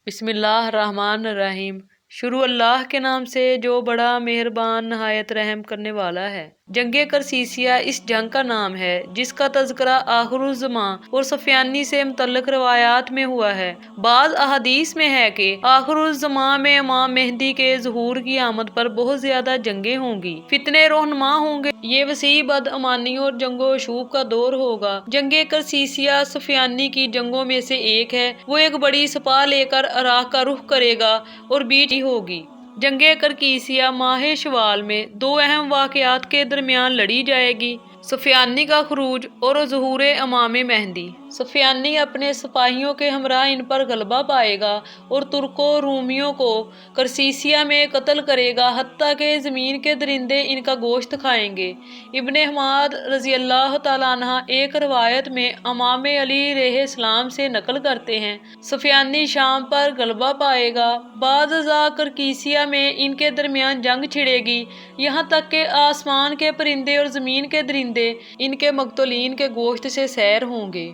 बिस्मिल्लाहिर्रहमानिर्रहीम। शुरू अल्लाह के नाम से जो बड़ा मेहरबान नहायत रहम करने वाला है। जंगे करसीसिया इस जंग का नाम है जिसका तज़किरा आखिरुज़्ज़मां और सफियानी से मुतल्लिक़ रवायात में हुआ है। बाज़ अहादीस में है कि आखिरुज़्ज़मां में इमाम मेहदी के ज़हूर की आमद पर बहुत ज्यादा जंगें होंगी, फितने रोहनुमा होंगे। ये वसी बदअमानी और जंगो शूब का दौर होगा। जंगे करसीसिया सफियानी की जंगों में से एक है। वो एक बड़ी सपा लेकर इराक का रुख करेगा और बीच होगी। जंगे करकीसिया माह शवाल में दो अहम वाक़यात के दरमियान लड़ी जाएगी, सफियानी का खरूज और ज़हूर इमाम मेहदी। सफियानी अपने सिपाहियों के हमरा इन पर गलबा पाएगा और तुर्कों रूमियों को करसीसिया में कत्ल करेगा, हत्ता के ज़मीन के दरिंदे इनका गोश्त खाएंगे। इब्ने हमाद रज़ी अल्लाह तआला अन्हा एक रवायत में इमाम अली अलैहिस्सलाम से नकल करते हैं, सफियानी शाम पर गलबा पाएगा। बाद करकीसिया में इनके दरमियान जंग छिड़ेगी, यहाँ तक के आसमान के परिंदे और ज़मीन के दरिंदे इनके मकतूलीन के गोश्त से सैर होंगे।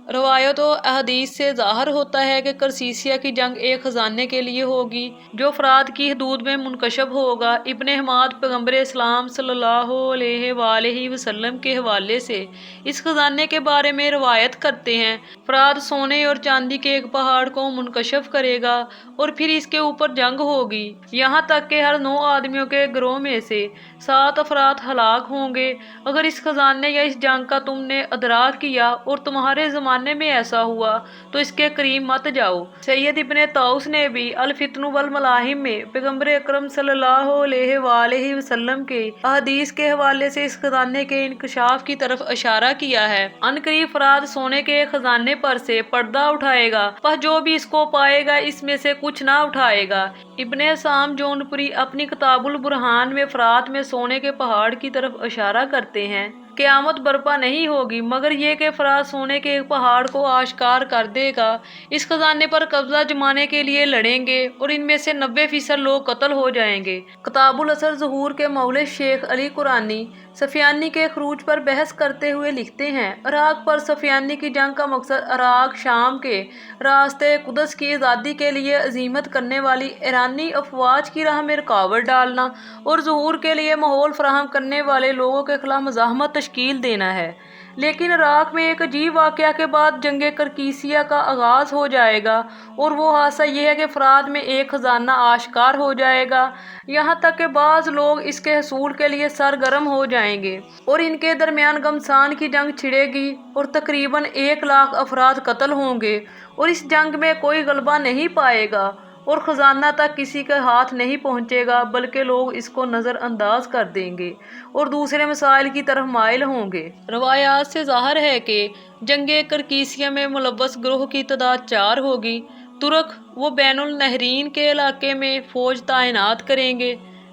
रवायत व अहदीस से ज़ाहिर होता है कि करसीसिया की जंग एक खजाने के लिए होगी जो फ़रात की हदूद में मुनकशब होगा। इब्ने हमाद पैगम्बर इस्लाम सल्लल्लाहु अलैहि वसल्लम के हवाले से इस खजाने के बारे में रवायत करते हैं, फ़रात सोने और चांदी के एक पहाड़ को मुनकशफ करेगा और फिर इसके ऊपर जंग होगी, यहाँ तक कि हर 9 आदमियों के गिरोह में से 7 अफराद हलाक होंगे। अगर इस खजाने या इस जंग का तुमने अदराक किया और तुम्हारे ज़माने में ऐसा हुआ तो इसके करीब मत जाओ। सैयद इब्ने ताउस ने भी अल फितनु वल मलाहिम में पैगम्बर अकरम सल्लल्लाहु अलैहि वसल्लम के अहदीस के हवाले से इस खजाने के इंकशाफ की तरफ इशारा किया है। अनकरीब फ़रात सोने के खजाने पर से पर्दा उठाएगा, पर जो भी इसको पाएगा इसमें से कुछ ना उठाएगा। इब्ने साम जौनपुरी अपनी किताबुल बुरहान में फ़रात में सोने के पहाड़ की तरफ इशारा करते हैं। क़यामत बर्पा नहीं होगी मगर ये कि फ़रात सोने के एक पहाड़ को आश्कार कर देगा। इस खजाने पर कब्जा जमाने के लिए लड़ेंगे और इनमें से 90% लोग कत्ल हो जाएंगे। किताबुल असर ज़हूर के मौलवी शेख अली कुरानी सफियानी के खरूज पर बहस करते हुए लिखते हैं, इराक पर सफियानी की जंग का मकसद इराक शाम के रास्ते कुदस की आज़ादी के लिए अजीमत करने वाली ईरानी अफवाज की राह में रुकावट डालना और ज़हूर के लिए माहौल फराहम करने वाले लोगों के खिलाफ मज़ाहमत तश्कील देना है। लेकिन इराक में एक अजीब वाक़या के बाद जंगे करकीसिया का आगाज़ हो जाएगा और वो हादसा यह है कि फ़रात में एक खजाना आश्कार हो जाएगा, यहाँ तक कि बाज़ लोग इसके हसूल के लिए सरगर्म हो जाएंगे और इनके दरमियान गमसान की जंग छिड़ेगी और तकरीबन 1 लाख अफराद कत्ल होंगे और इस जंग में कोई गलबा नहीं पाएगा और खजाना तक किसी के हाथ नहीं पहुंचेगा, बल्कि लोग इसको नज़रअंदाज कर देंगे और दूसरे मसाइल की तरफ माइल होंगे। रवायात से ज़ाहिर है कि जंगे करकीसिया में मुलव्वस ग्रोह की तादाद 4 होगी। तुर्क वो बैनुल नहरीन के इलाके में फ़ौज तैनात करेंगे।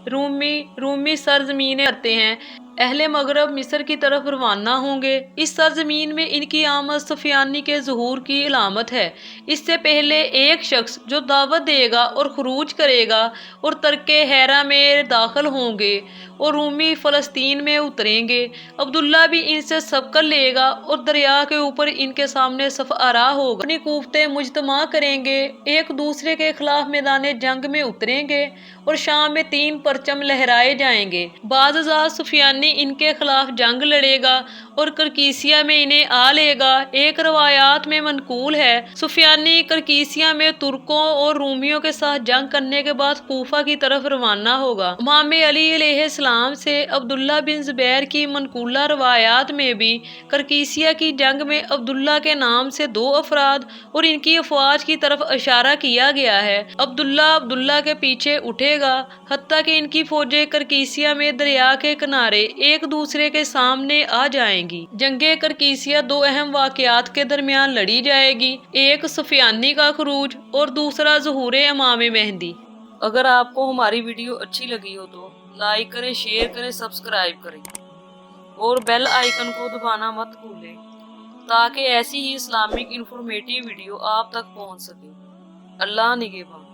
रूमी सरजमीनें करते हैं, अहले मगरब मिस्र की तरफ रवाना होंगे। इस सरजमीन में इनकी आमद सफियानी के ज़हूर की इलामत है। इससे पहले एक शख्स जो दावत देगा और खरूज करेगा और तर्के हैरा में दाखिल होंगे और रूमी फ़लस्तीन में उतरेंगे। अब्दुल्ला भी इनसे सबक लेगा और दरिया के ऊपर इनके सामने सफ़ारा होगा। अपनी कुव्वतें मुजतमा करेंगे, एक दूसरे के खिलाफ मैदान जंग में उतरेंगे और शाम में 3 परचम लहराए जाएंगे। बाज़ सफियानी इनके खिलाफ जंग लड़ेगा और करकीसिया में इन्हें आ लेगा। एक रवायात में मनकूल है, सुफियानी करकीसिया में तुर्कों और रूमियों के साथ जंग करने के बाद कूफा की तरफ रवाना होगा। इमाम अली अलैहिस्सलाम से अब्दुल्ला बिन ज़ुबैर की मनकूला रवायात में भी करकीसिया की जंग में अब्दुल्ला के नाम से 2 अफराद और इनकी अफवाज की तरफ इशारा किया गया है। अब्दुल्ला के पीछे उठेगा, हत्ता कि इनकी फौजें करकीसिया में दरिया के किनारे एक दूसरे के सामने आ जाएंगी। जंगे करकीसिया 2 अहम वाक़यात के दरमियान लड़ी जाएगी, एक सफियानी का खरूज और दूसरा ज़हूर इमाम मेहदी। अगर आपको हमारी वीडियो अच्छी लगी हो तो लाइक करें, शेयर करें, सब्सक्राइब करें और बेल आइकन को दबाना मत भूलें ताकि ऐसी ही इस्लामिक इंफॉर्मेटिव वीडियो आप तक पहुंच सके। अल्लाह निगहबान।